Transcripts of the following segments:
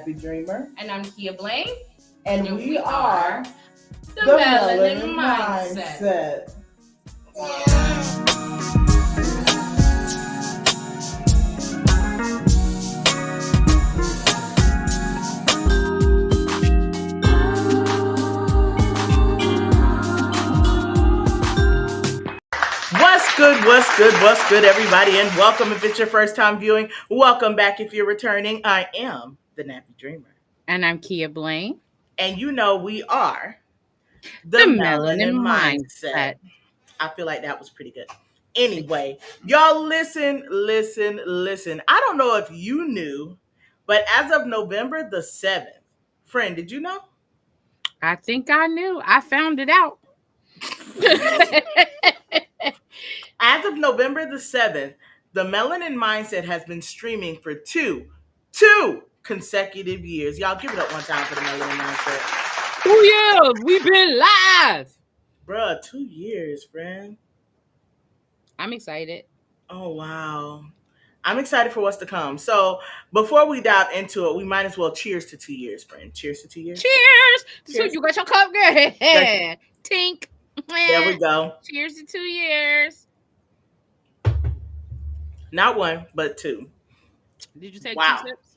Nappy Dreamer. And I'm Kia Blaine. And we are the Melanin Mindset. What's good, everybody, and welcome if it's your first time viewing. Welcome back if you're returning. I am the Nappy Dreamer. And I'm Kia Blaine. And you know we are the Melanin Mindset. I feel like that was pretty good. Anyway, y'all listen. I don't know if you knew, but as of November the 7th, friend, did you know? I think I knew. I found it out. As of November the 7th, the Melanin Mindset has been streaming for two consecutive years. Y'all give it up one time for the Melanin Mindset. 2 years. We've been live. Bruh, 2 years, friend. I'm excited. Oh, wow. I'm excited for what's to come. So before we dive into it, we might as well cheers to 2 years, friend. Cheers to 2 years. Cheers. So you got your cup, girl. Tink. There we go. Cheers to 2 years. Not one, but two. Did you take 2 sips?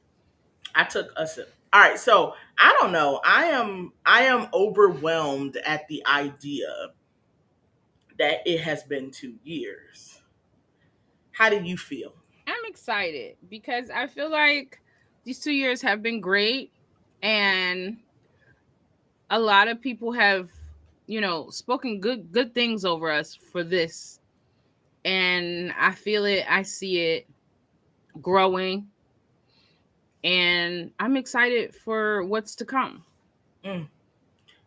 I took a sip. All right, so I don't know. I am overwhelmed at the idea that it has been 2 years. How do you feel? I'm excited because I feel like these 2 years have been great, and a lot of people have, spoken good things over us for this. And I feel it, I see it growing, and I'm excited for what's to come.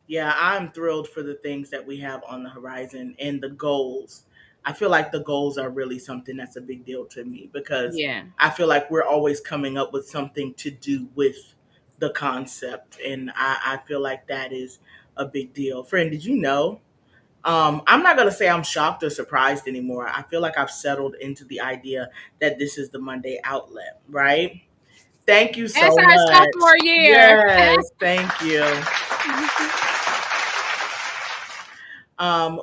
Yeah, I'm thrilled for the things that we have on the horizon and the goals. I feel like the goals are really something that's a big deal to me because I feel like we're always coming up with something to do with the concept. And I feel like that is a big deal. Friend, did you know? I'm not going to say I'm shocked or surprised anymore. I feel like I've settled into the idea that this is the Monday outlet, right? Thank you so much. As our sophomore year. Yes, thank you.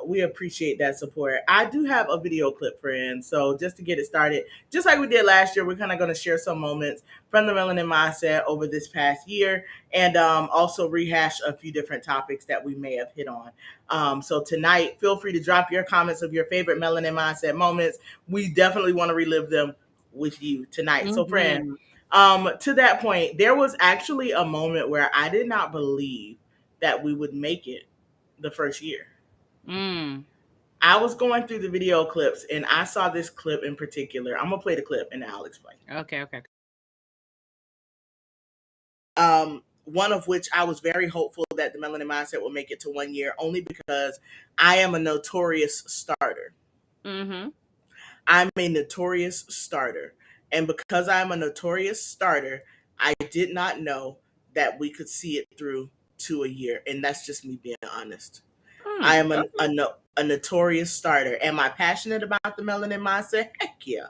We appreciate that support. I do have a video clip, friends. So just to get it started, just like we did last year, we're kind of going to share some moments from the Melanin Mindset over this past year and also rehash a few different topics that we may have hit on. So tonight, feel free to drop your comments of your favorite Melanin Mindset moments. We definitely want to relive them with you tonight. Mm-hmm. So friend, to that point, there was actually a moment where I did not believe that we would make it the first year. I was going through the video clips and I saw this clip in particular. I'm gonna play the clip and I'll explain. Okay. One of which I was very hopeful that the Melanin Mindset will make it to 1 year, only because I am a notorious starter. Mm-hmm. I'm a notorious starter. And because I'm a notorious starter, I did not know that we could see it through to a year. And that's just me being honest. I am a notorious starter. Am I passionate about the Melanin Mindset? Heck yeah.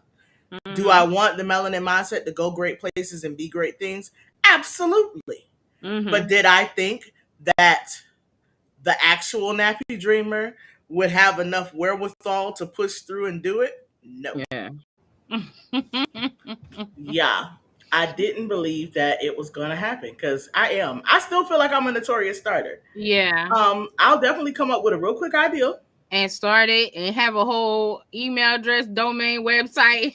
Mm-hmm. Do I want the Melanin Mindset to go great places and be great things? Absolutely. Mm-hmm. But did I think that the actual Nappy Dreamer would have enough wherewithal to push through and do it? No. Yeah. I didn't believe that it was going to happen because I still feel like I'm a notorious starter. Yeah. I'll definitely come up with a real quick idea. And start it and have a whole email address, domain, website.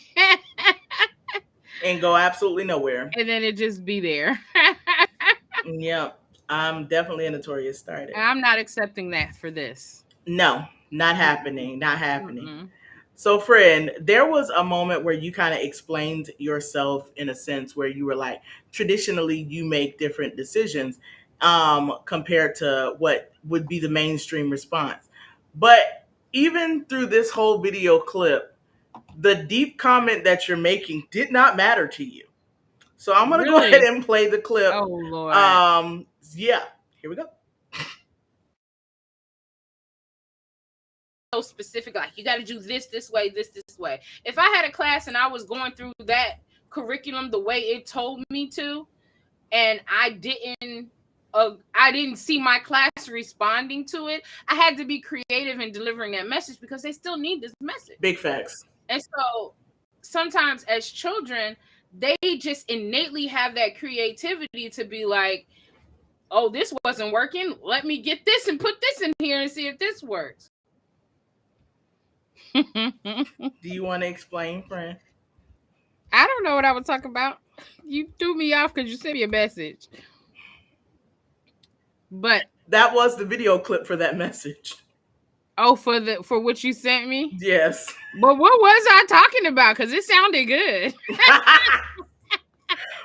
And go absolutely nowhere. And then it just be there. Yeah. I'm definitely a notorious starter. I'm not accepting that for this. No, not happening. Not happening. Mm-hmm. So, friend, there was a moment where you kind of explained yourself in a sense where you were like, traditionally, you make different decisions compared to what would be the mainstream response. But even through this whole video clip, the deep comment that you're making did not matter to you. So I'm going to go ahead and play the clip. Oh, Lord. Yeah, here we go. So specific, like you got to do this way, this way. If I had a class and I was going through that curriculum the way it told me to, and I didn't see my class responding to it, I had to be creative in delivering that message because they still need this message. Big facts. And so sometimes as children, they just innately have that creativity to be like, oh, this wasn't working. Let me get this and put this in here and see if this works. Do you want to explain, friend? I don't know what I was talking about. You threw me off because you sent me a message. But that was the video clip for that message. Oh, for what you sent me? Yes. But what was I talking about? Because it sounded good.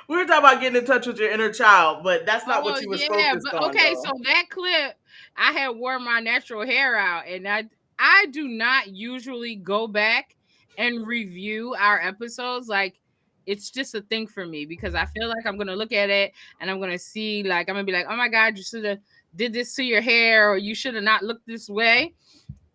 We were talking about getting in touch with your inner child, but that's not what you were focused on. Okay, though. So that clip, I had worn my natural hair out, and I do not usually go back and review our episodes. Like, it's just a thing for me because I feel like I'm gonna look at it and I'm gonna see, like, I'm gonna be like, oh my God, you should have did this to your hair, or you should have not looked this way.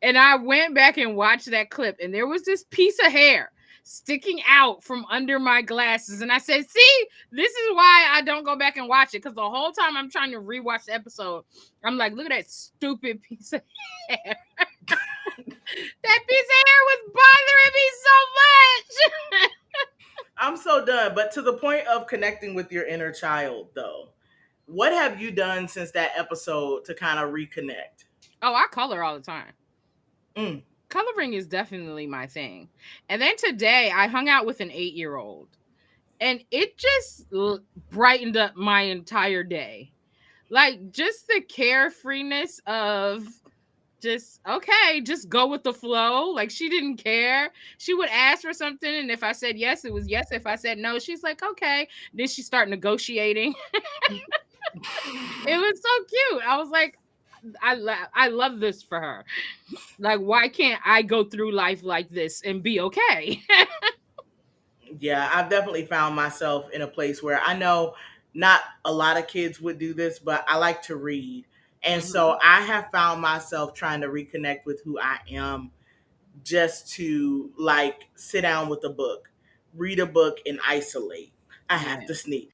And I went back and watched that clip, and there was this piece of hair sticking out from under my glasses. And I said, see, this is why I don't go back and watch it. Because the whole time I'm trying to rewatch the episode, I'm like, look at that stupid piece of hair. That piece of hair was bothering me so much. I'm so done. But to the point of connecting with your inner child, though, what have you done since that episode to kind of reconnect? Oh, I color all the time. Coloring is definitely my thing. And then today I hung out with an 8-year-old, and it just brightened up my entire day. Like, just the carefreeness of just go with the flow. Like, she didn't care. She would ask for something, and if I said yes, it was yes. If I said no, she's like, okay. Then she started negotiating. It was so cute. I was like, I love this for her. Like, why can't I go through life like this and be okay? Yeah, I've definitely found myself in a place where I know not a lot of kids would do this, but I like to read. And so I have found myself trying to reconnect with who I am, just to like sit down with a book, read a book, and isolate. I have to sneak.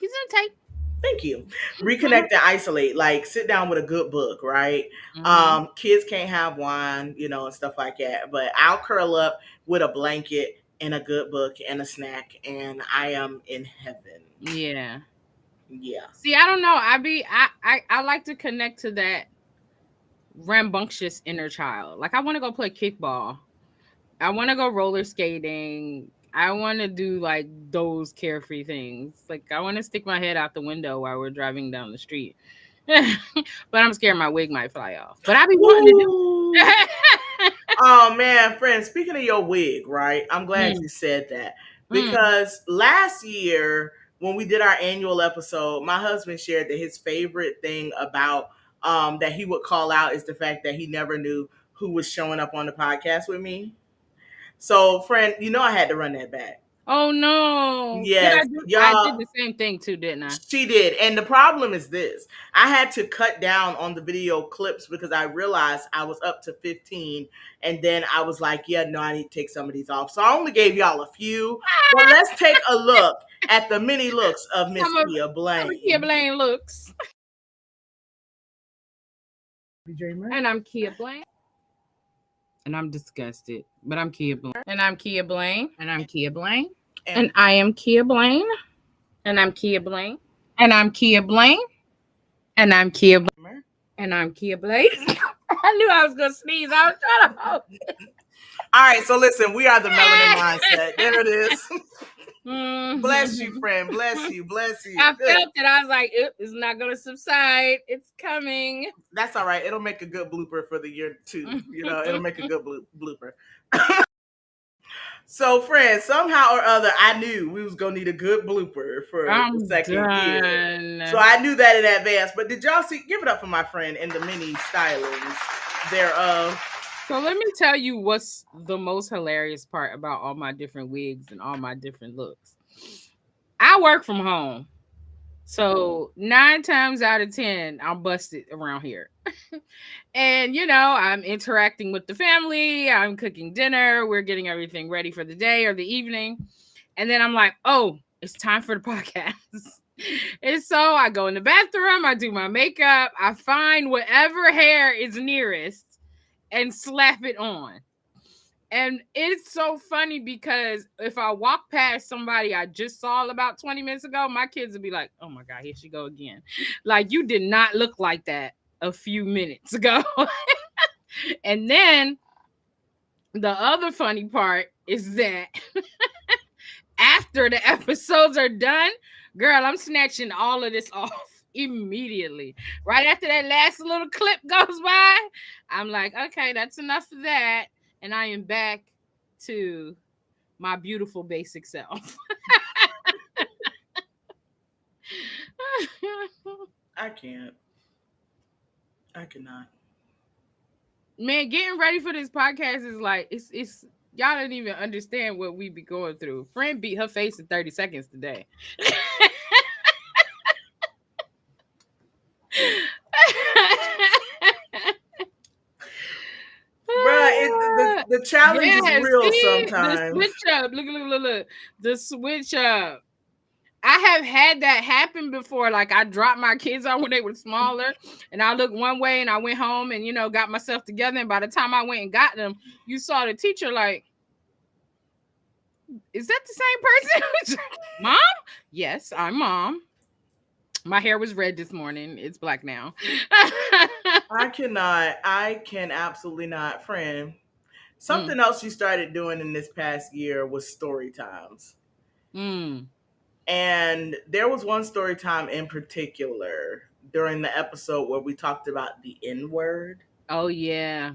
He's gonna take. Thank you. Reconnect and isolate. Like, sit down with a good book, right? Kids can't have wine, and stuff like that. But I'll curl up with a blanket and a good book and a snack, and I am in heaven. Yeah. Yeah. See, I don't know. I like to connect to that rambunctious inner child. Like, I want to go play kickball. I want to go roller skating. I want to do like those carefree things. Like, I want to stick my head out the window while we're driving down the street. But I'm scared my wig might fly off. But I be wanting to do. Oh man, friend, speaking of your wig, right? I'm glad you said that. Because last year when we did our annual episode, my husband shared that his favorite thing about that he would call out is the fact that he never knew who was showing up on the podcast with me. So, friend, I had to run that back. Oh no! Yes, I did the same thing too, didn't I? She did, and the problem is this: I had to cut down on the video clips because I realized I was up to 15, and then I was like, "Yeah, no, I need to take some of these off." So I only gave y'all a few. But let's take a look at the many looks of Miss Kia Blaine. Kia Blaine looks. And I'm Kia Blaine. And I'm disgusted, but I'm Kia Blaine. And I'm Kia Blaine. And I'm Kia Blaine. And I am Kia Blaine. And I'm Kia Blaine. And I'm Kia Blaine. And I'm Kia Blaine. And I'm Kia Blaine. I knew I was going to sneeze. I was trying to hold it. All right, so listen, we are the Melanin Mindset. There it is. Bless you, friend. Bless you. Bless you. I felt it. I was like, it's not going to subside. It's coming. That's all right. It'll make a good blooper for the year 2. It'll make a good blooper. So, friend, somehow or other, I knew we was going to need a good blooper for the second year. So I knew that in advance. But did y'all see? Give it up for my friend and the many stylings thereof. So let me tell you what's the most hilarious part about all my different wigs and all my different looks. I work from home. So 9 times out of 10, I'm busted around here. And, I'm interacting with the family. I'm cooking dinner. We're getting everything ready for the day or the evening. And then I'm like, oh, it's time for the podcast. And so I go in the bathroom, I do my makeup, I find whatever hair is nearest and slap it on. And it's so funny because if I walk past somebody I just saw about 20 minutes ago, my kids would be like, oh my God, here she go again. Like, you did not look like that a few minutes ago. And then the other funny part is that after the episodes are done, girl, I'm snatching all of this off immediately. Right after that last little clip goes by, I'm like, okay, that's enough of that. And I am back to my beautiful basic self. I can't. I cannot. Man, getting ready for this podcast is like, it's y'all don't even understand what we be going through. Friend beat her face in 30 seconds today. Bruh, the challenge is real sometimes. The switch up. Look. The switch up. I have had that happen before. Like, I dropped my kids out when they were smaller, and I looked one way, and I went home and, got myself together. And by the time I went and got them, you saw the teacher like, is that the same person? Mom? Yes, I'm mom. My hair was red this morning. It's black now. I cannot. I can absolutely not. Friend, something else you started doing in this past year was story times. And there was one story time in particular during the episode where we talked about the N-word. Oh, yeah.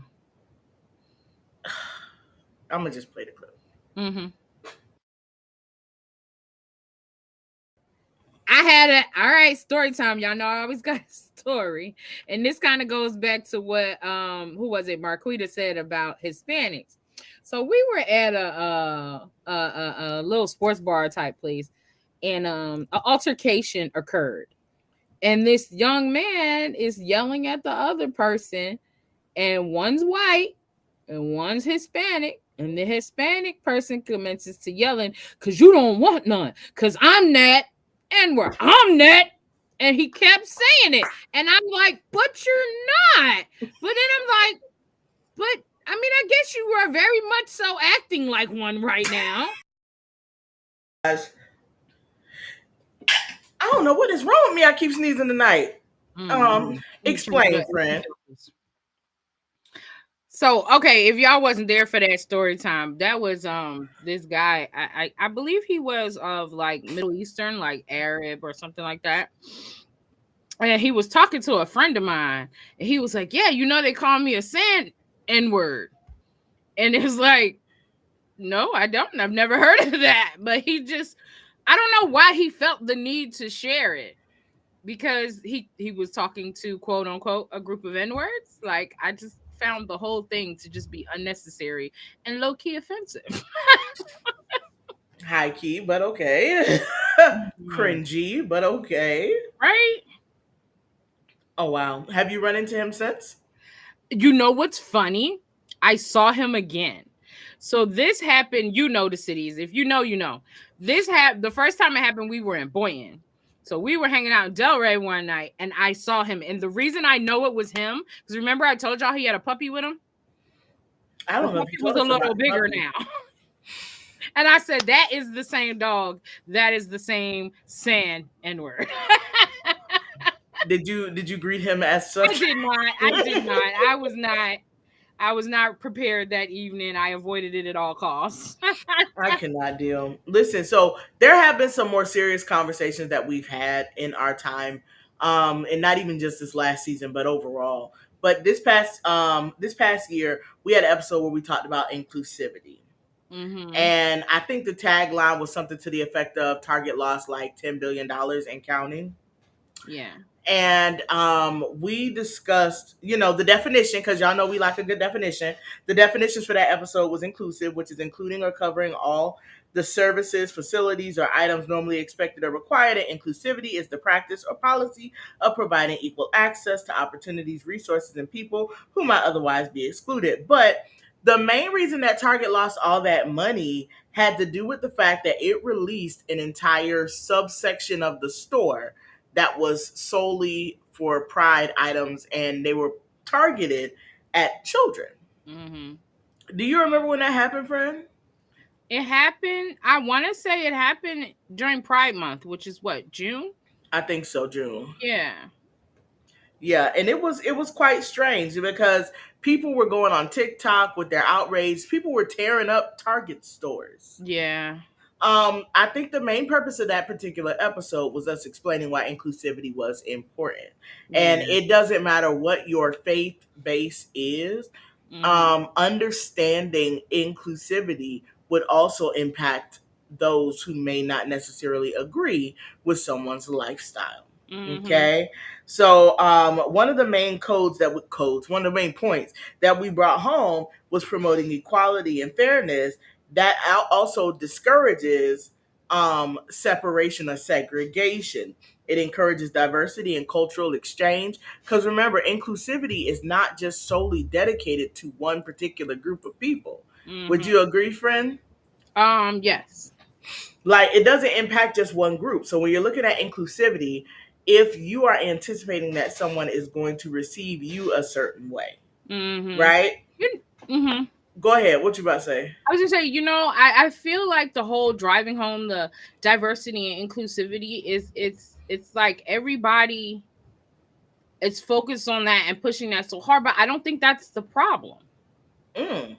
I'm going to just play the clip. Mm-hmm. I had it. All right, story time. Y'all know I always got a story. And this kind of goes back to what, who was it? Marquita said about Hispanics. So we were at a little sports bar type place, and an altercation occurred. And this young man is yelling at the other person, and one's white and one's Hispanic. And the Hispanic person commences to yelling, because you don't want none, because I'm that N-word. I'm that. And he kept saying it. And I'm like, but you're not. But then I'm like, but I mean, I guess you are very much so acting like one right now. I don't know what is wrong with me. I keep sneezing tonight. Explain, friend. So, okay, if y'all wasn't there for that story time, that was this guy. I believe he was of like Middle Eastern, like Arab or something like that. And he was talking to a friend of mine, and he was like, "Yeah, they call me a sand N-word." And it's like, no, I don't. I've never heard of that. But I don't know why he felt the need to share it, because he was talking to, quote unquote, a group of N-words. Like, I just found the whole thing to just be unnecessary and low-key offensive. High key, but okay. Cringy, but okay. Right? Oh, wow. Have you run into him since? You know what's funny? I saw him again. So this happened, the cities. If you know, you know. The first time it happened, we were in Boynton. So we were hanging out in Delray one night, and I saw him. And the reason I know it was him, because remember I told y'all he had a puppy with him? I don't know. He was a little bigger now. And I said, that is the same dog. That is the same sand N-word. Did you greet him as such? I did not. I was not prepared that evening. I avoided it at all costs. I cannot deal. Listen, so there have been some more serious conversations that we've had in our time, and not even just this last season, but overall. But this past year, we had an episode where we talked about inclusivity. Mm-hmm. And I think the tagline was something to the effect of Target lost like $10 billion and counting. Yeah. And we discussed, the definition, because y'all know we like a good definition. The definitions for that episode was inclusive, which is including or covering all the services, facilities, or items normally expected or required. And inclusivity is the practice or policy of providing equal access to opportunities, resources, and people who might otherwise be excluded. But the main reason that Target lost all that money had to do with the fact that it released an entire subsection of the store that was solely for pride items, and they were targeted at children. Mm-hmm. Do you remember when that happened, friend? It happened. I want to say it happened during Pride Month, which is what, June? I think so, June. Yeah. Yeah, and it was quite strange because people were going on TikTok with their outrage. People were tearing up Target stores. Yeah. I think the main purpose of that particular episode was us explaining why inclusivity was important. And Yeah. it doesn't matter what your faith base is, understanding inclusivity would also impact those who may not necessarily agree with someone's lifestyle. Mm-hmm. Okay, so one of the main one of the main points that we brought home was promoting equality and fairness. That also discourages separation or segregation. It encourages diversity and cultural exchange. Because remember, inclusivity is not just solely dedicated to one particular group of people. Would Mm-hmm. you agree, friend? Yes. Like, it doesn't impact just one group. So when you're looking at inclusivity, if you are anticipating that someone is going to receive you a certain way, Mm-hmm. right? Mm-hmm. Go ahead. What you about to say? I was gonna say, I feel like the whole driving home the diversity and inclusivity it's like everybody is focused on that and pushing that so hard, but I don't think that's the problem. Mm.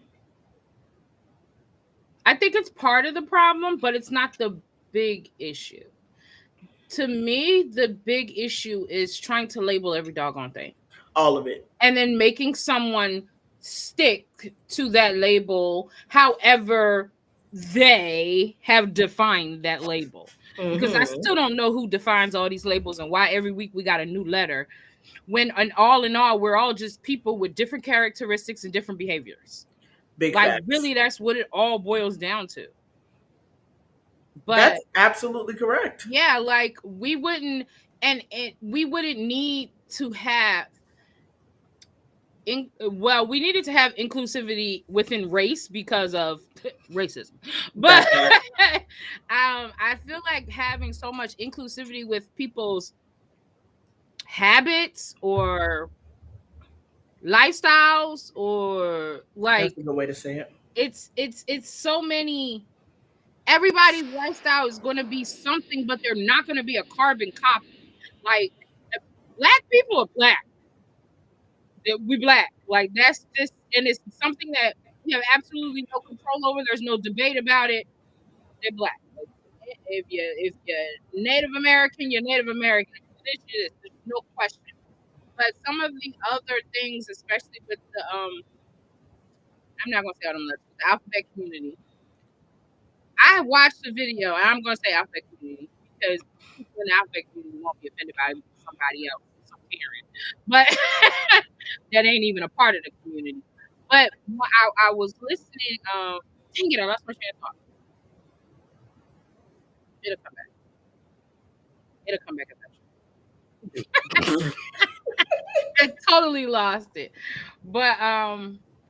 I think it's part of the problem, but it's not the big issue. To me, the big issue is trying to label every doggone thing. All of it. And then making someone stick to that label however they have defined that label. Because I still don't know who defines all these labels and why every week we got a new letter. When in all, we're all just people with different characteristics and different behaviors. Big Like, facts. really, that's what it all boils down to. But that's absolutely correct. yeah, like we wouldn't need to have we needed to have inclusivity within race because of racism. But I feel like having so much inclusivity with people's habits or lifestyles, or like, that's a good way to say it. It's so many. Everybody's lifestyle is going to be something, but they're not going to be a carbon copy. Like, black people are black. We black. Like, that's just, and it's something that we have absolutely no control over. There's no debate about it. They're black. If you're Native American, you're Native American. There's no question. But some of the other things, especially with the I'm not gonna say all them letters, the alphabet community. I watched the video, and I'm gonna say alphabet community because people in the alphabet community won't be offended by somebody else, some parent, but that ain't even a part of the community. But I was listening. Dang it, I lost my train of thought. It'll come back. It'll come back eventually. I totally lost it. But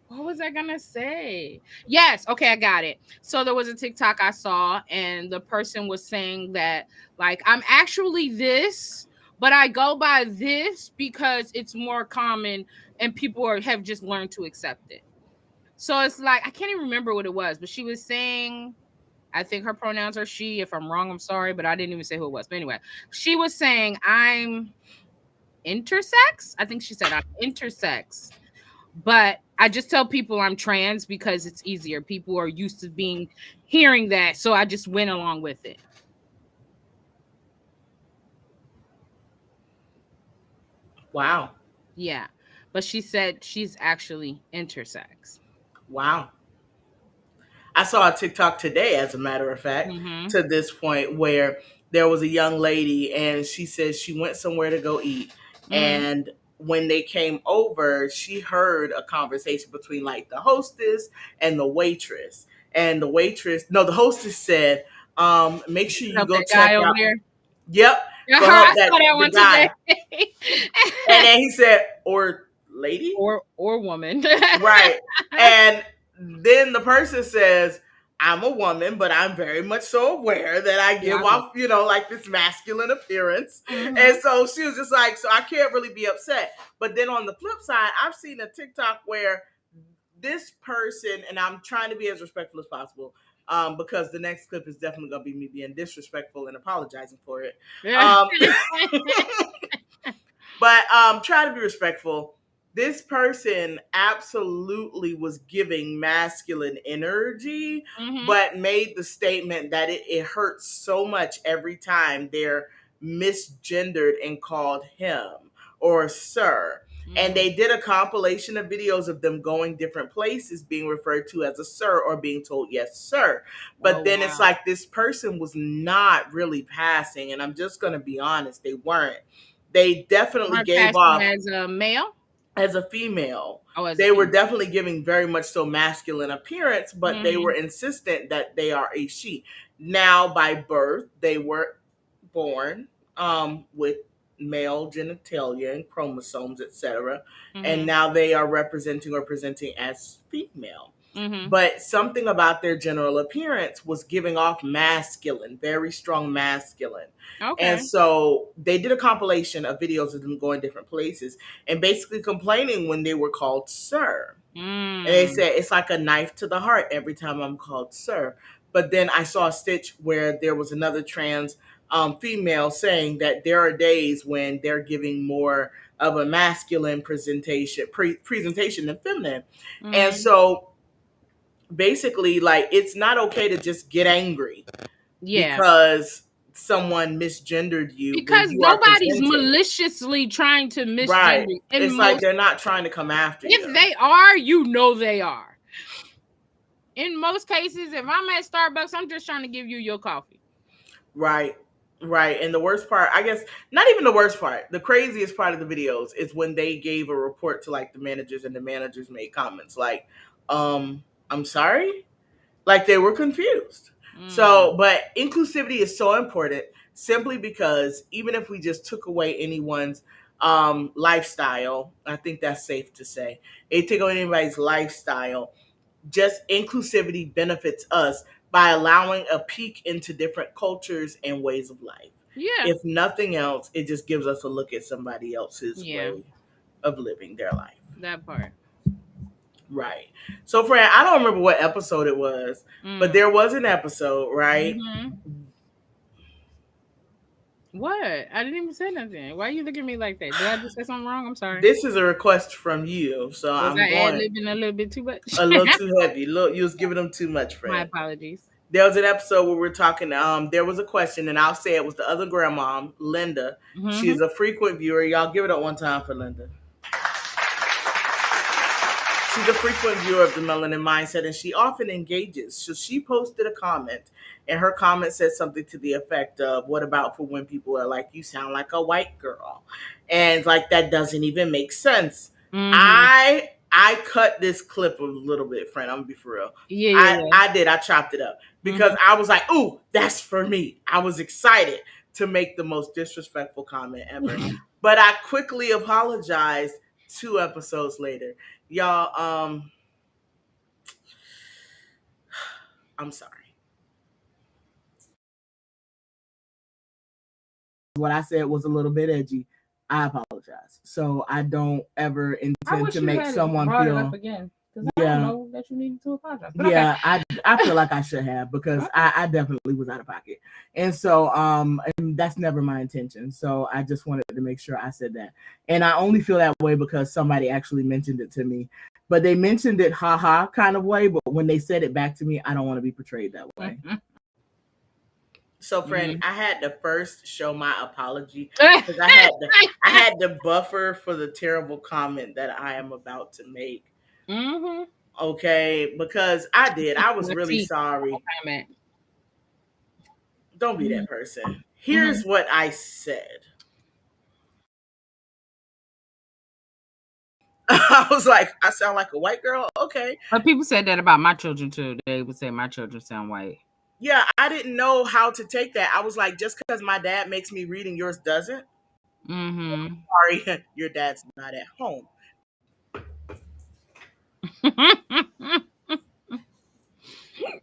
what was I gonna say? Yes, okay, I got it. So there was a TikTok I saw, and the person was saying that, like, I'm actually this, but I go by this because it's more common and people have just learned to accept it. So it's like, I can't even remember what it was, but she was saying, I think her pronouns are she. If I'm wrong, I'm sorry, but I didn't even say who it was. But anyway, she was saying, I'm intersex. I think she said I'm intersex. But I just tell people I'm trans because it's easier. People are used to hearing that, so I just went along with it. Wow. Yeah. But she said she's actually intersex. Wow. I saw a TikTok today, as a matter of fact, to this point where there was a young lady and she said she went somewhere to go eat. And when they came over, she heard a conversation between, like, the hostess and the waitress. And the hostess said, make sure you go check out. There. Yep. I saw that one guy. today. And then he said, or lady? Or woman. Right. And then the person says, I'm a woman, but I'm very much so aware that I give off, like this masculine appearance. Mhm. And so she was just like, so I can't really be upset. But then on the flip side, I've seen a TikTok where this person, and I'm trying to be as respectful as possible, because the next clip is definitely going to be me being disrespectful and apologizing for it. But try to be respectful. This person absolutely was giving masculine energy, Mhm. but made the statement that it hurts so much every time they're misgendered and called him or sir. And they did a compilation of videos of them going different places, being referred to as a sir or being told, yes, sir. But then it's like this person was not really passing. And I'm just going to be honest, they weren't. They definitely Weren't gave passing off as a male. as a female. Oh, as a They were female. definitely giving very much so masculine appearance, but they Mhm. were insistent that they are a she. Now, by birth, they were born with male genitalia and chromosomes, etc. And Mhm. now they are representing or presenting as female. Mhm. But something about their general appearance was giving off masculine, very strong masculine. Okay. And so they did a compilation of videos of them going different places and basically complaining when they were called sir. And they said it's like a knife to the heart every time I'm called sir. But then I saw a stitch where there was another trans female saying that there are days when they're giving more of a masculine presentation than feminine. And so basically, like, it's not okay to just get angry because someone misgendered you when Because you are nobody's presenting. maliciously trying to Right. misgender. It's like they're not trying to come after you. If they are, you know they are. In most cases, if I'm at Starbucks, I'm just trying to give you your coffee. Right. Right. And the worst part, I guess, not even the worst part, the craziest part of the videos is when they gave a report to like the managers and the managers made comments like, I'm sorry? Like they were confused. So, but inclusivity is so important simply because even if we just took away anyone's lifestyle, I think that's safe to say, it take away anybody's lifestyle, just inclusivity benefits us by allowing a peek into different cultures and ways of life. Yeah. If nothing else, it just gives us a look at somebody else's way of living their life. That part. Right. So, Fran, I don't remember what episode it was, but there was an episode, right? What? I didn't even say nothing. Why are you looking at me like that? Did I just say something wrong? I'm sorry. This is a request from you, so Was I'm I going ad-libbing a little bit too much? a little too heavy. Look, you was giving them too much, Fran. My apologies. There was an episode where we're talking. There was a question, and I'll say it was the other grandma, Linda. She's a frequent viewer. Y'all give it up one time for Linda. She's a frequent viewer of the Melanin Mindset, and she often engages. So she posted a comment, and her comment said something to the effect of, "What about for when people are like, you sound like a white girl?" And like, that doesn't even make sense. I cut this clip a little bit, friend. I'm gonna be for real. I did. I chopped it up because I was like, "Ooh, that's for me." I was excited to make the most disrespectful comment ever, but I quickly apologized 2 episodes later. Y'all, I'm sorry. What I said was a little bit edgy. I apologize. So I don't ever intend to make someone feel up again. Because I don't know that you needed to apologize. But yeah, okay. I feel like I should have because I definitely was out of pocket. And so and that's never my intention. So I just wanted to make sure I said that. And I only feel that way because somebody actually mentioned it to me. But they mentioned it haha kind of way, but when they said it back to me, I don't want to be portrayed that way. So, friend, I had to first show my apology because I had to buffer for the terrible comment that I am about to make. Okay, because I was really sorry. Don't be that person. Here's what I said. I was like, I sound like a white girl? Okay. But people said that about my children too. They would say my children sound white. Yeah, I didn't know how to take that. I was like, just because my dad makes me read and yours doesn't? Sorry, your dad's not at home.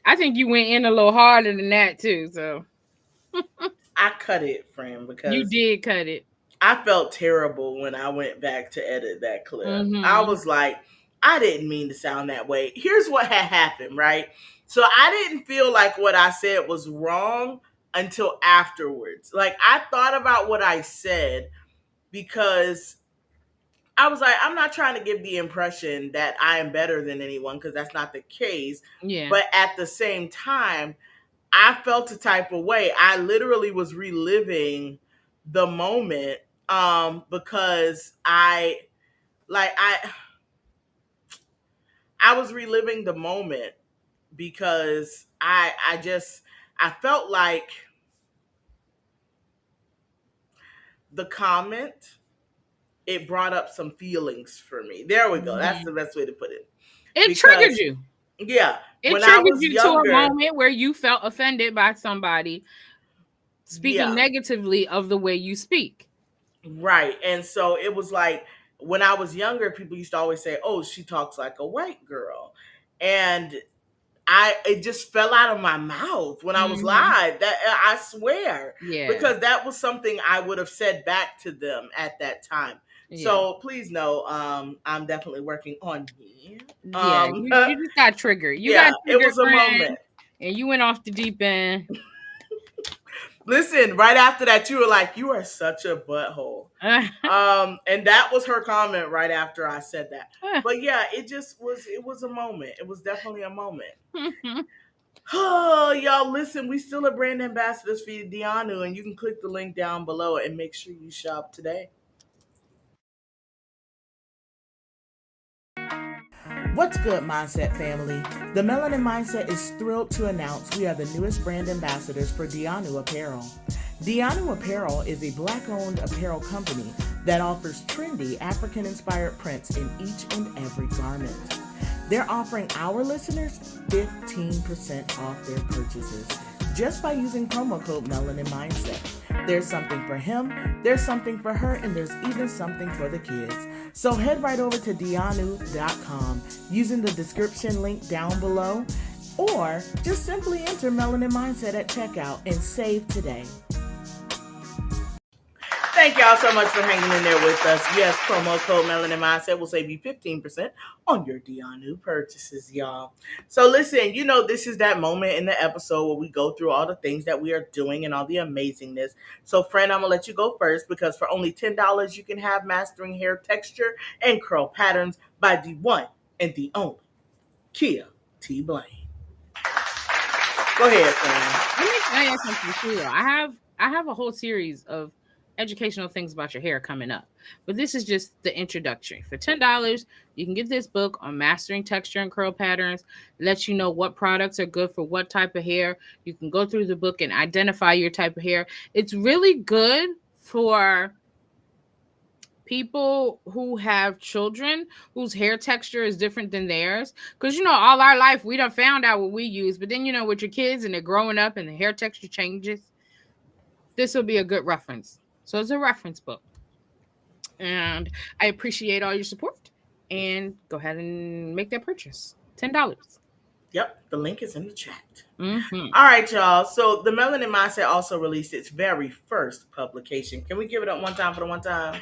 I think you went in a little harder than that too. So I cut it, friend, you because did cut it. I felt terrible when I went back to edit that clip. I Mm-hmm. was like, I didn't mean to sound that way. Here's what had happened, right? So I didn't feel like what I said was wrong until afterwards. Like, I thought about what I said because I was like, I'm not trying to give the impression that I am better than anyone because that's not the case. Yeah. But at the same time, I felt a type of way. I literally was reliving the moment because like I was reliving the moment because I felt like the comment, it brought up some feelings for me. There we go. That's Mm-hmm. the best way to put it. It triggered Because you. yeah, It when I triggered was you to a younger, moment where you felt offended by somebody speaking yeah, negatively of the way you speak. right. And so it was like when I was younger, people used to always say, "Oh, she talks like a white girl," and it just fell out of my mouth when I was Mm-hmm. live. That I swear, Yeah. because that was something I would have said back to them at that time. Yeah. So please know, I'm definitely working on me. Yeah. You just got triggered. You got Yeah, it triggered, was a friend, moment. and you went off the deep end. Listen, right after that, you were like, "You are such a butthole." And that was her comment right after I said that. But yeah, it was a moment. It was definitely a moment. Oh, y'all, listen, we still are brand ambassadors for Dianu, and you can click the link down below and make sure you shop today. What's good, Mindset family? The Melanin Mindset is thrilled to announce we are the newest brand ambassadors for Dianu Apparel. Dianu Apparel is a Black-owned apparel company that offers trendy African-inspired prints in each and every garment. They're offering our listeners 15% off their purchases just by using promo code Melanin Mindset. There's something for him, there's something for her, and there's even something for the kids. So head right over to dianu.com using the description link down below, or just simply enter Melanin Mindset at checkout and save today. Thank y'all so much for hanging in there with us. Yes, promo code Melanin Mindset will save you 15% on your Dianu purchases, y'all. So listen, this is that moment in the episode where we go through all the things that we are doing and all the amazingness. So friend, I'm going to let you go first because for only $10, you can have Mastering Hair Texture and Curl Patterns by the one and the only Kia T. Blaine. Go ahead, friend. Let me tell you something too. Though. I have a whole series of educational things about your hair coming up, but this is just the introductory. For $10, you can get this book on mastering texture and curl patterns. Lets you know what products are good for what type of hair. You can go through the book and identify your type of hair. It's really good for people who have children whose hair texture is different than theirs, because all our life we done found out what we use, but then with your kids and they're growing up and the hair texture changes, this will be a good reference. So it's a reference book, and I appreciate all your support, and go ahead and make that purchase. $10. Yep, the link is in the chat. Mm-hmm. All right, y'all. So the Melanin Mindset also released its very first publication. Can we give it up one time for the one time?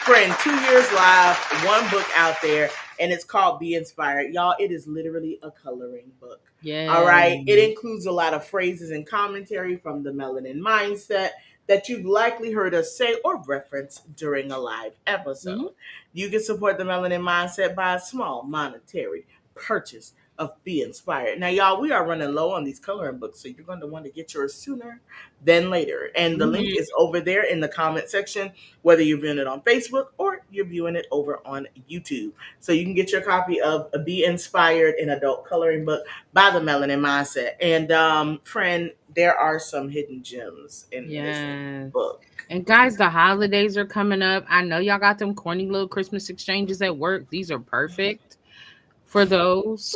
Friend, 2 years live, one book out there, and it's called Be Inspired. Y'all, it is literally a coloring book. Yeah. All right. It includes a lot of phrases and commentary from the Melanin Mindset that you've likely heard us say or reference during a live episode. Mm-hmm. You can support the Melanin Mindset by a small monetary purchase of Be Inspired. Now, y'all, we are running low on these coloring books, so you're going to want to get yours sooner than later. And the link is over there in the comment section, whether you're viewing it on Facebook or you're viewing it over on YouTube. So you can get your copy of a Be Inspired, an adult coloring book by the Melanin Mindset. And friend, there are some hidden gems in this book. And guys, the holidays are coming up. I know y'all got them corny little Christmas exchanges at work. These are perfect for those.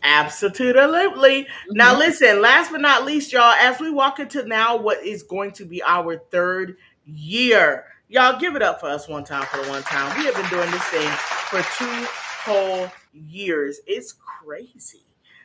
Absolutely. Mm-hmm. Now listen, last but not least, y'all, as we walk into now what is going to be our third year, y'all give it up for us one time for the one time. We have been doing this thing for 2 whole years. It's crazy.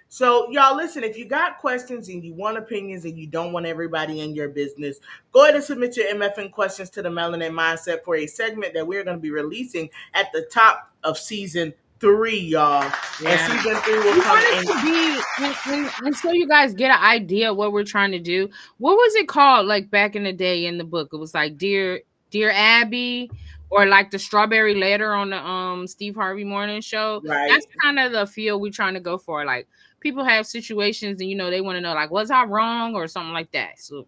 So, y'all, listen, if you got questions and you want opinions and you don't want everybody in your business, go ahead and submit your MFN questions to the Melanin Mindset for a segment that we're going to be releasing at the top of season 3, y'all. And Yeah. season 3 will We come want in. it to be, and so you guys get an idea of what we're trying to do. What was it called, like back in the day in the book? It was like Dear Abby, or like the Strawberry Letter on the Steve Harvey Morning Show. Right, That's kind of the feel we're trying to go for. Like people have situations and they want to know, like, was I wrong or something like that. So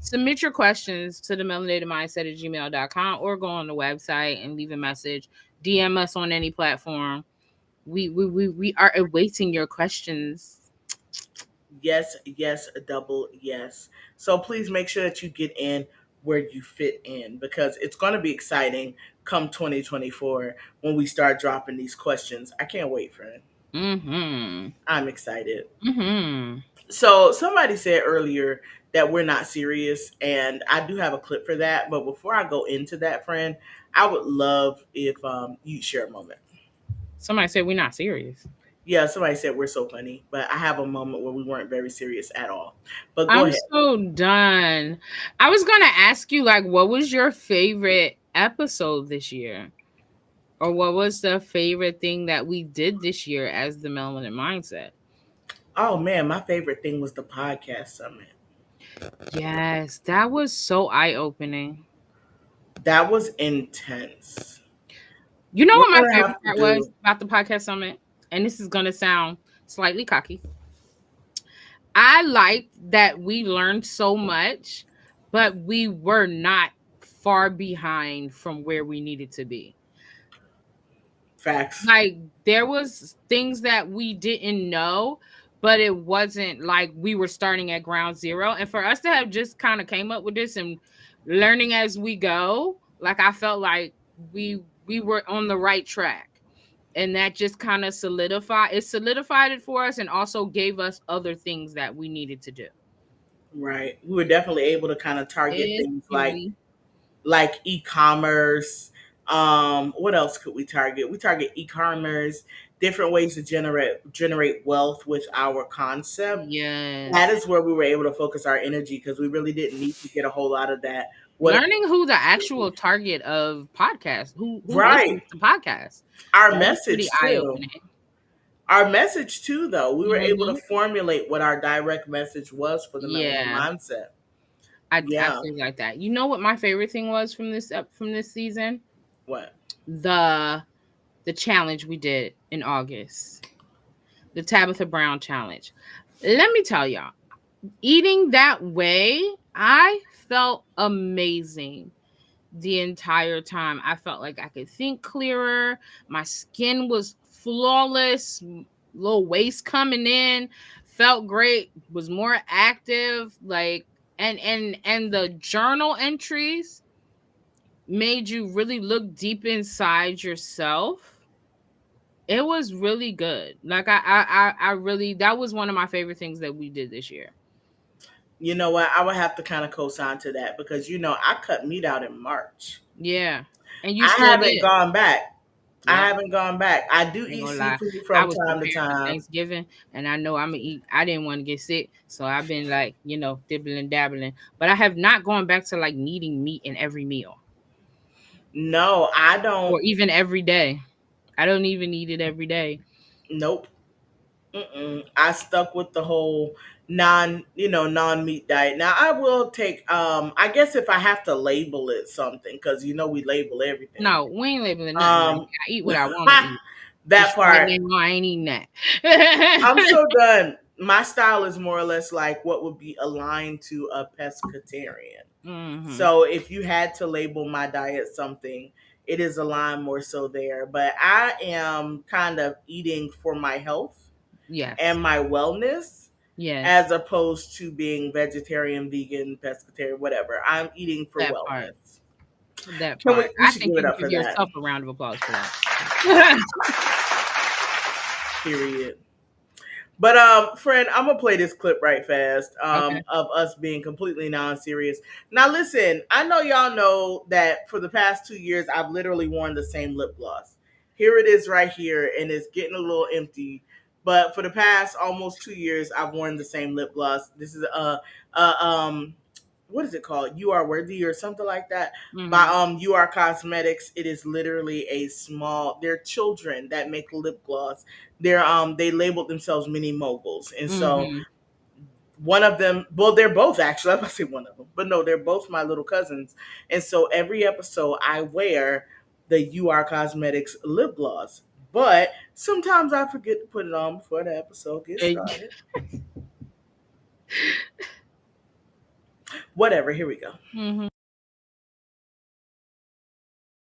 submit your questions to the melanated mindset at gmail.com, or go on the website and leave a message. DM us on any platform. We are awaiting your questions. yes, yes, double yes. So please make sure that you get in where you fit in, because it's going to be exciting come 2024 when we start dropping these questions. I can't wait, friend. Mm-hmm. I'm excited. Mm-hmm. So somebody said earlier that we're not serious, and I do have a clip for that. But before I go into that, friend, I would love if you share a moment. Somebody said we're not serious. Yeah, somebody said we're so funny, but I have a moment where we weren't very serious at all. But go I'm ahead. so done. I was gonna ask you, like, what was your favorite episode this year? Or what was the favorite thing that we did this year as the Melanin Mindset? Oh man, my favorite thing was the podcast summit. Yes, that was so eye-opening. That was intense. You know We're what my gonna favorite have to part was do about the podcast summit? And this is gonna sound slightly cocky. I liked that we learned so much, but we were not far behind from where we needed to be. facts. Like there was things that we didn't know, but it wasn't like we were starting at ground zero. And for us to have just kind of came up with this and learning as we go, like I felt like we were on the right track. And that just kind of solidified it for us, and also gave us other things that we needed to do. Right. We were definitely able to kind of target Yes, things Julie. like e-commerce. What else could we target? We target e-commerce, different ways to generate wealth with our concept. That Yes. is where we were able to focus our energy, because we really didn't need to get a whole lot of that. What Learning who the actual target of podcasts, who right. listens to podcasts. Our That was pretty message eye too. opening. Our message too, though. We were able to Hmm. formulate what our direct message was for the Melanin Yeah, Mindset. I Yeah. feel like that. You know what my favorite thing was from this season? What? The challenge we did in August, the Tabitha Brown challenge. Let me tell y'all, eating that way, I felt amazing the entire time. I felt like I could think clearer. My skin was flawless, little waist coming in, felt great, was more active, like and the journal entries made you really look deep inside yourself. It was really good. Like I really, that was one of my favorite things that we did this year. You know what? I would have to kind of co-sign to that, because I cut meat out in March. Yeah. And you I still haven't did. gone back. I Yep. haven't gone back. I do Ain't eat gonna lie. seafood I from was time to preparing for time. Thanksgiving, and I know I'm gonna eat. I didn't want to get sick, so I've been like, dibbling dabbling. But I have not gone back to like needing meat in every meal, No, I or don't. even every day. I don't even eat it every day. Nope. Mm-mm. I stuck with the whole non meat diet. Now I will take. I guess if I have to label it something, because we label everything. No, we ain't labeling nothing. Um, I eat what I want to eat. that Just right part. now, I ain't eating I'm that. so done. My style is more or less like what would be aligned to a pescatarian. Hmm. So if you had to label my diet something, it is aligned more so there. But I am kind of eating for my health Yes. and my wellness, Yes. as opposed to being vegetarian, vegan, pescatarian, whatever. I'm eating for That part. wellness. That Can part. we I should think give it you up give for that. yourself a round of applause for that. Period. But friend, I'm gonna play this clip right fast Okay. of us being completely non-serious. Now listen, I know y'all know that for the past 2 years I've literally worn the same lip gloss. here it is right here, and it's getting a little empty. But for the past almost 2 years, I've worn the same lip gloss. This is what is it called? You Are Worthy or something like that by Mm-hmm. You Are Cosmetics. It is literally a small. They're children that make lip gloss. They labeled themselves mini moguls, and so Mm-hmm. one of them, well, they're both actually. I'm about to say one of them, but no, they're both my little cousins. And so every episode, I wear the You Are Cosmetics lip gloss. But sometimes I forget to put it on before the episode gets started. Whatever. Here we go. Mm-hmm.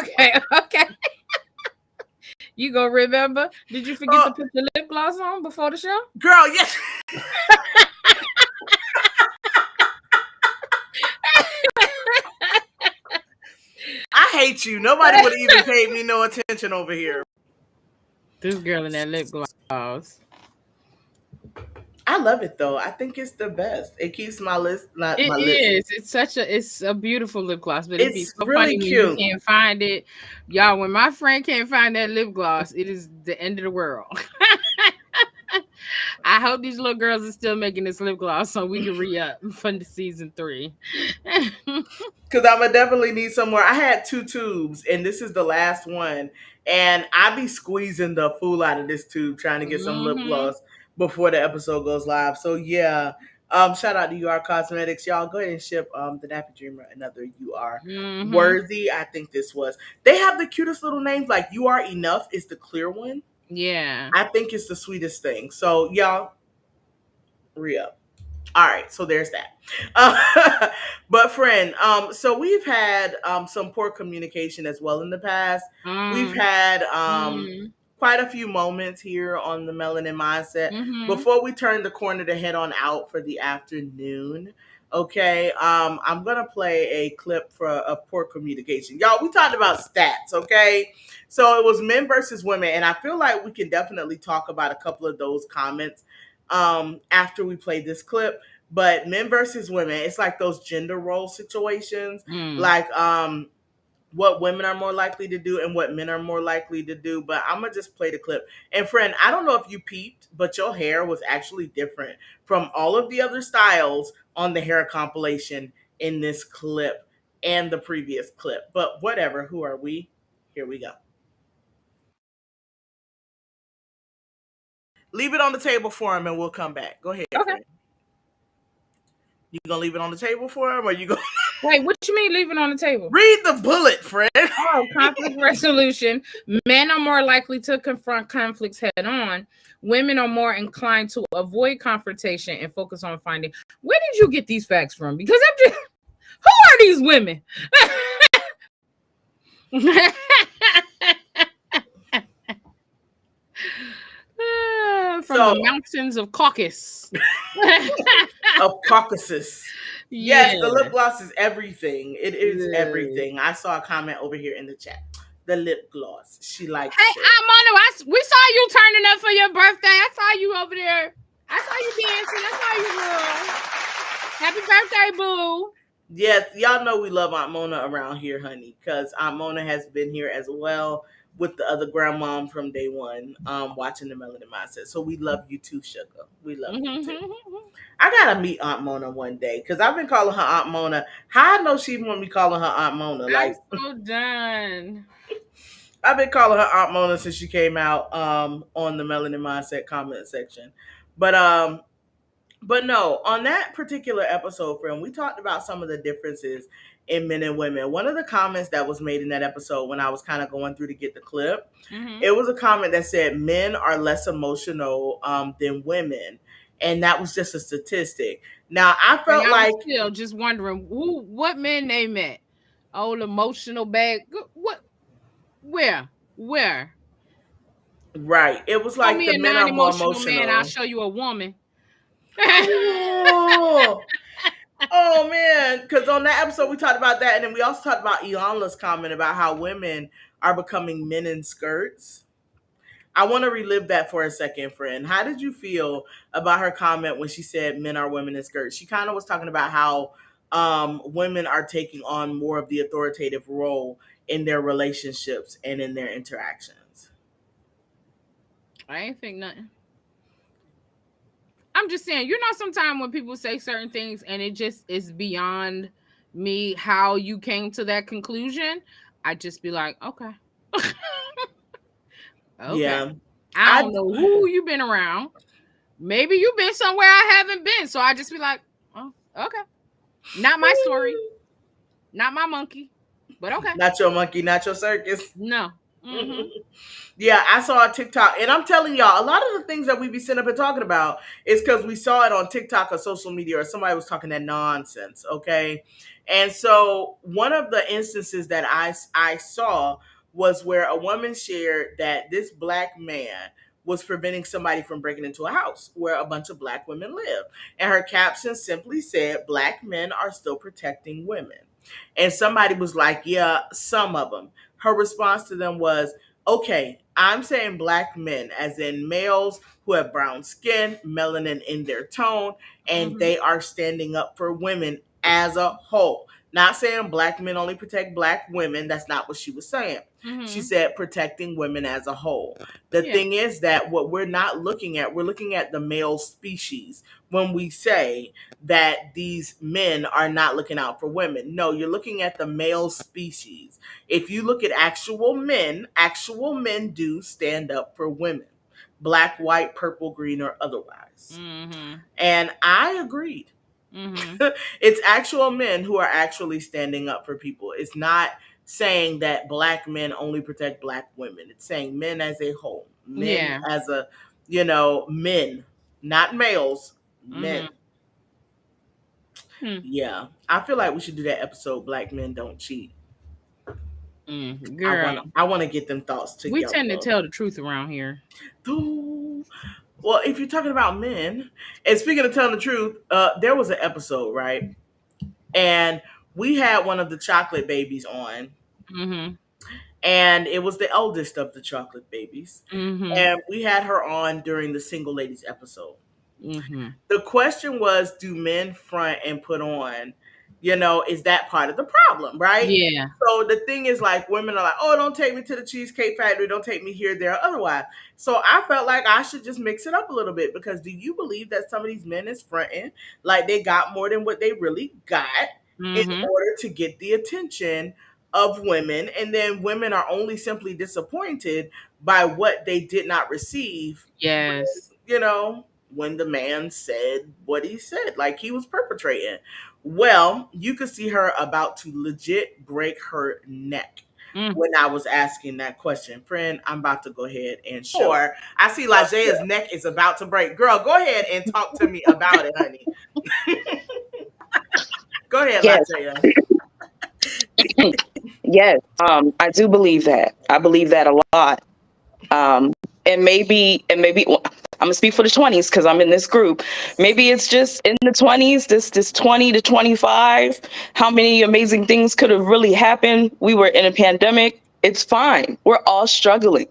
Okay. Okay. You gonna remember? Did you forget to put the lip gloss on before the show? Girl, yes. I hate you. Nobody would have even paid me no attention over here. This girl in that lip gloss. I love it though. I think it's the best. It keeps my list, not It my list. is. It's a beautiful lip gloss, but it'd be It's so really funny when you cute. can't find it. Y'all, when my friend can't find that lip gloss, it is the end of the world. I hope these little girls are still making this lip gloss so we can re-up for the season 3. Because I'm gonna definitely need some more. I had 2 tubes, and this is the last one. And I be squeezing the fool out of this tube trying to get some lip Mm-hmm. gloss before the episode goes live. So yeah, shout out to UR Cosmetics, y'all. Go ahead and ship the Nappy Dreamer another UR Mm-hmm. Worthy. I think this was. They have the cutest little names. Like You Are Enough is the clear one. Yeah. I think it's the sweetest thing. So y'all, re up. All right, so there's that. But friend, so we've had some poor communication as well in the past. We've had Mm-hmm. quite a few moments here on the Melanin Mindset. Mm-hmm. Before we turn the corner to head on out for the afternoon, okay, I'm gonna play a clip for of poor communication. Y'all, we talked about stats, okay? So it was men versus women, and I feel like we can definitely talk about a couple of those comments after we play this clip. But men versus women, it's like those gender role situations, Mm. like what women are more likely to do and what men are more likely to do. But I'm gonna just play the clip. And friend, I don't know if you peeped, but your hair was actually different from all of the other styles on the hair compilation in this clip and the previous clip. But whatever, who are we? Here we go. Leave it on the table for him and we'll come back. Go ahead, Okay. friend. You gonna leave it on the table for him or you gonna Wait, what you mean leaving on the table? read the bullet, friend? Oh, conflict resolution. Men are more likely to confront conflicts head on. Women are more inclined to avoid confrontation and focus on finding. Where did you get these facts from? Because I'm just, who are these women? From the mountains of Caucasus. Of Caucasus. Yes, Yeah. the lip gloss is everything. It is Yeah. everything. I saw a comment over here in the chat. The lip gloss. She likes Hey, it. Mono, we saw you turning up for your birthday. I saw you over there. I saw you dancing. I saw you, girl. Happy birthday, boo. Yes, y'all know we love Aunt Mona around here, honey, because Aunt Mona has been here as well with the other grandmom from day one, watching the Melanin Mindset. So we love you too, Sugar. We love you too. I gotta meet Aunt Mona one day because I've been calling her Aunt Mona. How I know she want me calling her Aunt Mona? Like, I'm so done. I've been calling her Aunt Mona since she came out on the Melanin Mindset comment section. But but no, on that particular episode, friend, we talked about some of the differences in men and women. One of the comments that was made in that episode when I was kind of going through to get the clip, it was a comment that said men are less emotional than women. And that was just a statistic. Now, I felt And I like was still just wondering what men they met. Old emotional bag. What? Where? right. It was Show like me the a men are more non-emotional man. I'll emotional. show you a woman. Oh, oh man. Because on that episode, we talked about that. And then we also talked about Ilanla's comment about how women are becoming men in skirts. I want to relive that for a second, friend. How did you feel about her comment when she said men are women in skirts? She kind of was talking about how women are taking on more of the authoritative role in their relationships and in their interactions. I ain't think nothing. I'm just saying, sometimes when people say certain things and it just is beyond me how you came to that conclusion, I just be like, okay. Okay. Yeah. I I don't know who you been around. Maybe you've been somewhere I haven't been. So I just be like, oh, okay. Not my story. Not my monkey. But okay. Not your monkey, not your circus. No. Mm-hmm. Yeah, I saw a TikTok, and I'm telling y'all, a lot of the things that we be sitting up and talking about is because we saw it on TikTok or social media, or somebody was talking that nonsense. Okay, and so one of the instances that I saw was where a woman shared that this black man was preventing somebody from breaking into a house where a bunch of black women live, and her caption simply said, "Black men are still protecting women." And somebody was like, "Yeah, some of them." Her response to them was, "Okay, I'm saying black men, as in males who have brown skin, melanin in their tone, and Mm-hmm. they are standing up for women as a whole. Not saying black men only protect black women. That's not what she was saying. She Mm-hmm. said protecting women as a whole. The Yeah. thing is that what we're not looking at, we're looking at the male species when we say that these men are not looking out for women. No, you're looking at the male species. If you look at actual men do stand up for women, black, white, purple, green, or otherwise. Mm-hmm. And I agreed. Mm-hmm. It's actual men who are actually standing up for people. It's not saying that black men only protect black women. It's saying men as a whole, men Yeah. as a, men, not males, men. Mm-hmm. Hmm. Yeah, I feel like we should do that episode. Black men don't cheat. Girl, I want to get them thoughts we together. tend to tell the truth around here. Ooh. Well, if you're talking about men, and speaking of telling the truth, there was an episode, right? And we had one of the chocolate babies on, Mm-hmm. and it was the eldest of the chocolate babies. Mm-hmm. And we had her on during the single ladies episode. Mm-hmm. The question was, do men front and put on? Is that part of the problem, right? Yeah. So the thing is, like, women are like, oh, don't take me to the Cheesecake Factory, don't take me here, there, or otherwise. So I felt like I should just mix it up a little bit, because do you believe that some of these men is fronting like they got more than what they really got in Mm-hmm. order to get the attention of women, and then women are only simply disappointed by what they did not receive Yes. when the man said what he said, like he was perpetrating. Well, you could see her about to legit break her neck Mm. when I was asking that question. Friend, I'm about to go ahead and show. Or I see Lajea's neck is about to break. Girl, go ahead and talk to me about it, honey. Go ahead, Yes, Lajea. yes. I do believe that. I believe that a lot. And maybe I'm gonna speak for the 20s because I'm in this group. Maybe it's just in the 20s, this 20 to 25. How many amazing things could have really happened? We were in a pandemic. It's fine. We're all struggling.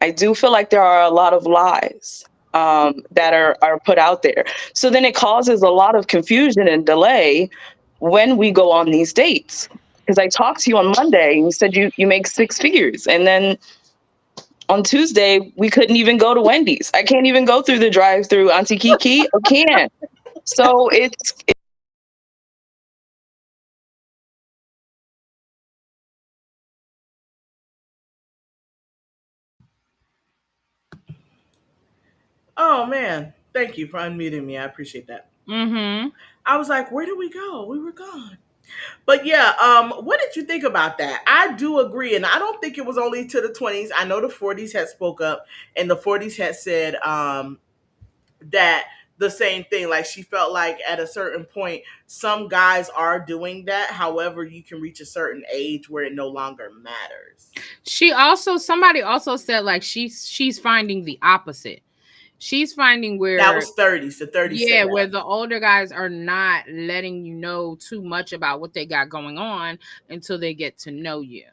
I do feel like there are a lot of lies that are put out there. So then it causes a lot of confusion and delay when we go on these dates. Because I talked to you on Monday and you said you make six figures. And then on Tuesday, we couldn't even go to Wendy's. I can't even go through the drive through Auntie Kiki. I can't. So it's Oh man, thank you for unmuting me. I appreciate that. Mm-hmm. I was like, where did we go? We were gone. But yeah, what did you think about that? I do agree, and I don't think it was only to the 20s. I know the 40s had spoke up, and the 40s had said that the same thing. Like, she felt like at a certain point, some guys are doing that. However, you can reach a certain age where it no longer matters. Somebody also said like she's finding the opposite. She's finding That where, was 30s. The 30s said yeah, where that. the older guys are not letting you know too much about what they got going on until they get to know you.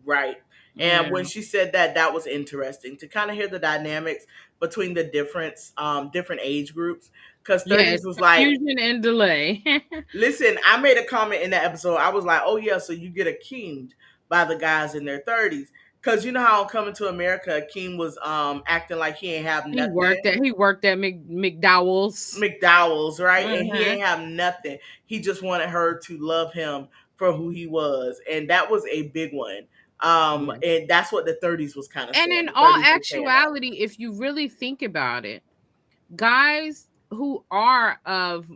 Right. And Yeah. when she said that, that was interesting to kind of hear the dynamics between the different age groups. Because Yeah, 30s it's was like, confusion and delay. listen, I made a comment in that episode. I was like, oh, yeah, so you get accused by the guys in their 30s. Cause you know how on Coming to America, Akeem was acting like he ain't have nothing. He worked at McDowell's. McDowell's, right? And he Uh-huh. ain't have nothing. He just wanted her to love him for who he was. And that was a big one. Yeah. And that's what the 30s was kind of And saying. in The all 30s was saying that. actuality, if you really think about it, guys who are of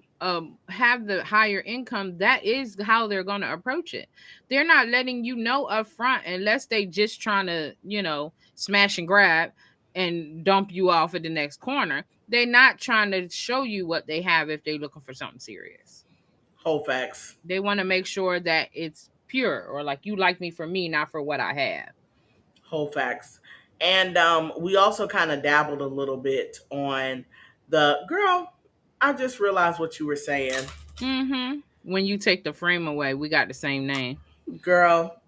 have the higher income, that is how they're going to approach it. They're not letting you know up front unless they just trying to, smash and grab and dump you off at the next corner. They're not trying to show you what they have if they're looking for something serious. Whole facts. They want to make sure that it's pure, or like, you like me for me, not for what I have. Whole facts. And we also kind of dabbled a little bit on the girl. I just realized what you were saying. Mm-hmm. When you take the frame away, we got the same name. Girl.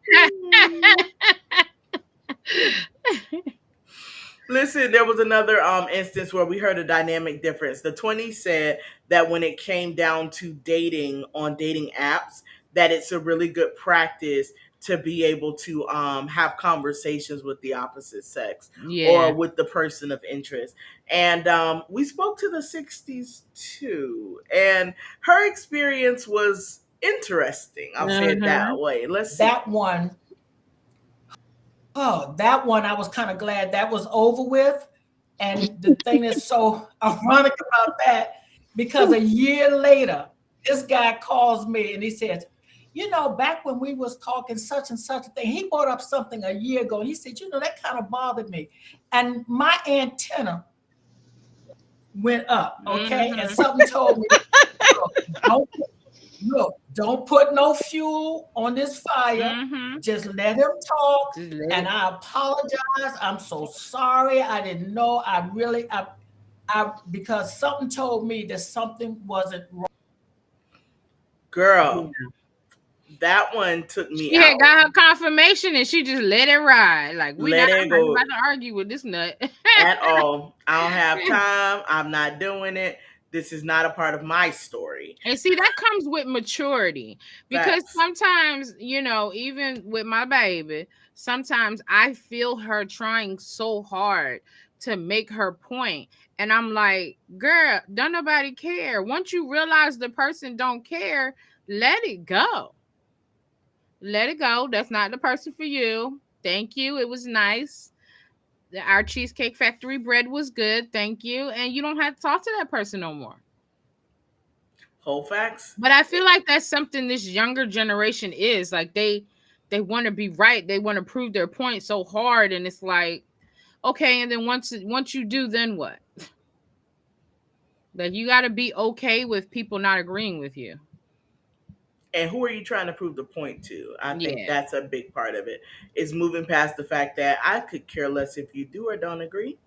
Listen, there was another instance where we heard a dynamic difference. The 20s said that when it came down to dating on dating apps, that it's a really good practice to be able to have conversations with the opposite sex Yeah. or with the person of interest. And we spoke to the 60s too. And her experience was interesting. I'll say it that way. Let's see. That one, I was kind of glad that was over with. And the thing that's so ironic about that, because a year later, this guy calls me and he says, back when we was talking such and such a thing, he brought up something a year ago. And he said, that kind of bothered me. And my antenna went up, okay? And something told me, don't put no fuel on this fire. Just let him talk. And I apologize. I'm so sorry. I didn't know. Because something told me that something wasn't wrong. Girl, that one took me She out. had got her confirmation and she just let it ride. Like, I'm not about to argue with this nut. At all. I don't have time. I'm not doing it. This is not a part of my story. And see, that comes with maturity. Because sometimes, even with my baby, sometimes I feel her trying so hard to make her point. And I'm like, girl, don't nobody care. Once you realize the person don't care, let it go. Let it go. That's not the person for you. Thank you. It was nice. Our Cheesecake Factory bread was good. Thank you. And you don't have to talk to that person no more. Whole facts. But I feel like that's something this younger generation is. Like, they want to be right. They want to prove their point so hard. And it's like, okay, and then once you do, then what? Like, you got to be okay with people not agreeing with you. And who are you trying to prove the point to? I think that's a big part of it. Is moving past the fact that I could care less if you do or don't agree.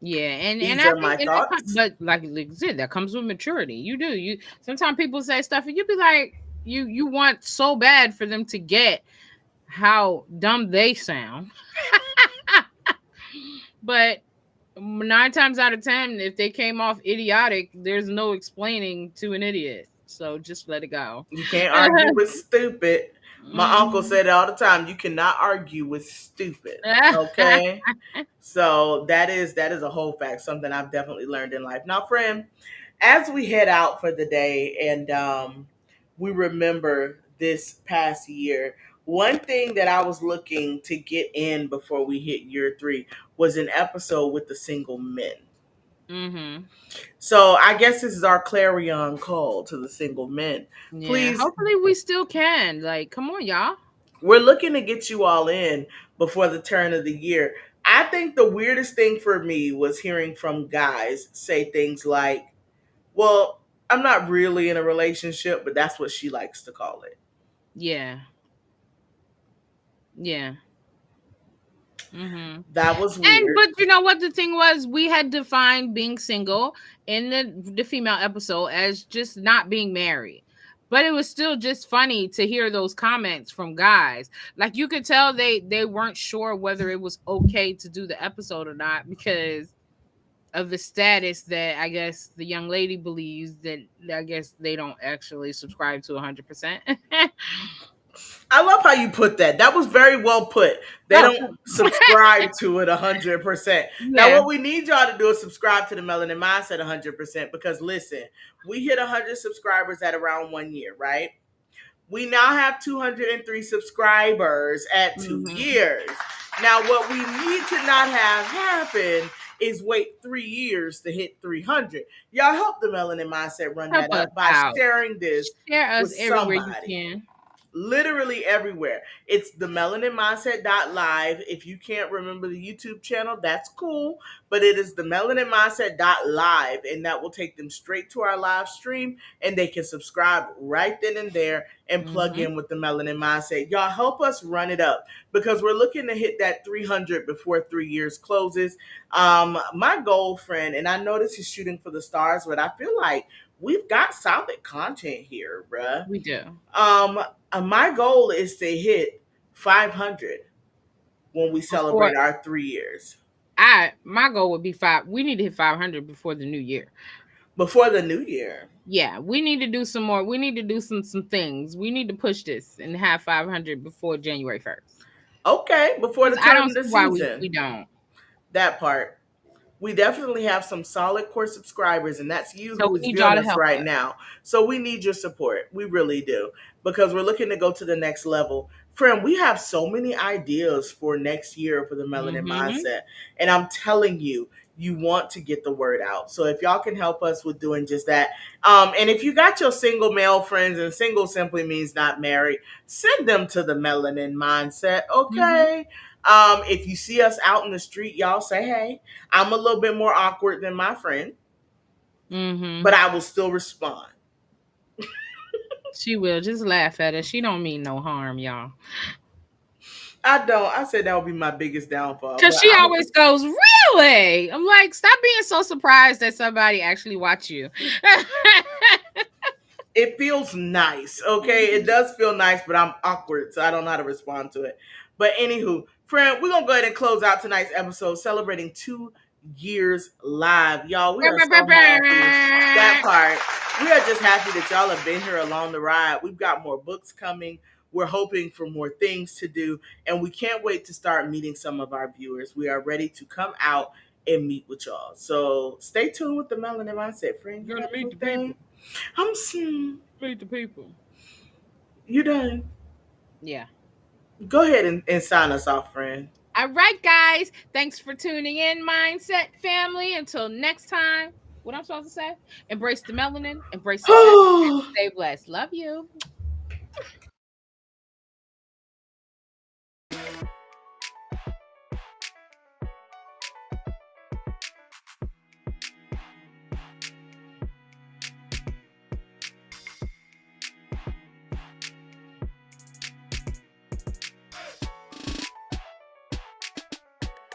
Yeah, and these and are I my think, thoughts. but like I said, that comes with maturity. You sometimes people say stuff and you be like, you want so bad for them to get how dumb they sound. But 9 times out of 10, if they came off idiotic, there's no explaining to an idiot. So just let it go. You can't argue with stupid. My uncle said it all the time. You cannot argue with stupid. Okay. So that is a whole fact. Something I've definitely learned in life. Now, friend, as we head out for the day and we remember this past year, one thing that I was looking to get in before we hit year 3 was an episode with the single men. So I guess this is our clarion call to the single men. Yeah, please. Hopefully we still can. Like, come on, y'all. We're looking to get you all in before the turn of the year. I think the weirdest thing for me was hearing from guys say things like, well, I'm not really in a relationship, but that's what she likes to call it. Yeah. That was weird. But you know what the thing was? We had defined being single in the female episode as just not being married. But it was still just funny to hear those comments from guys. Like, you could tell they weren't sure whether it was okay to do the episode or not because of the status that I guess the young lady believes that I guess they don't actually subscribe to 100%. I love how you put that. That was very well put. They Oh, don't subscribe to it 100%. Now, yeah. what we need y'all to do is subscribe to the Melanin Mindset 100% because listen, we hit 100 subscribers at around 1 year, right? We now have 203 subscribers at 2 years. Now, what we need to not have happen is wait 3 years to hit 300. Y'all help the Melanin Mindset run Help that us up by out. sharing this Share with us everywhere you somebody, can. literally everywhere. It's the Melanin Mindset live. If you can't remember the YouTube channel, that's cool. But it is the Melanin Mindset live, and that will take them straight to our live stream, and they can subscribe right then and there and plug in with the Melanin Mindset. Y'all help us run it up because we're looking to hit that 300 before 3 years closes. My goal, friend, and I know this is shooting for the stars, but I feel like we've got solid content here, bruh. We do. Um, my goal is to hit 500 when we Before celebrate our 3 years my goal would be five. We need to hit 500 before the new year. before the new year. Yeah, we need to do some more. We need to do some things. We need to push this and have 500 before January 1st. Okay, before the Because I turn don't of the see why we season. don't. That part. We definitely have some solid core subscribers, and that's you So who we is need y'all viewing to us help right us. now. So we need your support. We really do. Because we're looking to go to the next level. Friend, we have so many ideas for next year for the Melanin Mindset. And I'm telling you, you want to get the word out. So if y'all can help us with doing just that. And if you got your single male friends, and single simply means not married, send them to the Melanin Mindset, okay? If you see us out in the street, y'all say, hey. I'm a little bit more awkward than my friend, but I will still respond. She will just laugh at us. She don't mean no harm, y'all. I don't. I said that would be my biggest downfall. Cause But she always goes, really? I'm like, stop being so surprised that somebody actually watch you. it feels nice, okay? It does feel nice, but I'm awkward, so I don't know how to respond to it. But anywho, friend, we're gonna go ahead and close out tonight's episode celebrating 2 years live. Y'all, we are so happy. That part. We are just happy that y'all have been here along the ride. We've got more books coming. We're hoping for more things to do, and we can't wait to start meeting some of our viewers. We are ready to come out and meet with y'all. So stay tuned with the Melanin Mindset, friend. You got Meet the anything? people. I'm seeing. Meet the people. You done? Yeah. Go ahead and sign us off, friend. All right, guys. Thanks for tuning in, Mindset family. Until next time, what I'm supposed to say? Embrace the melanin, embrace success, and stay blessed. Love you.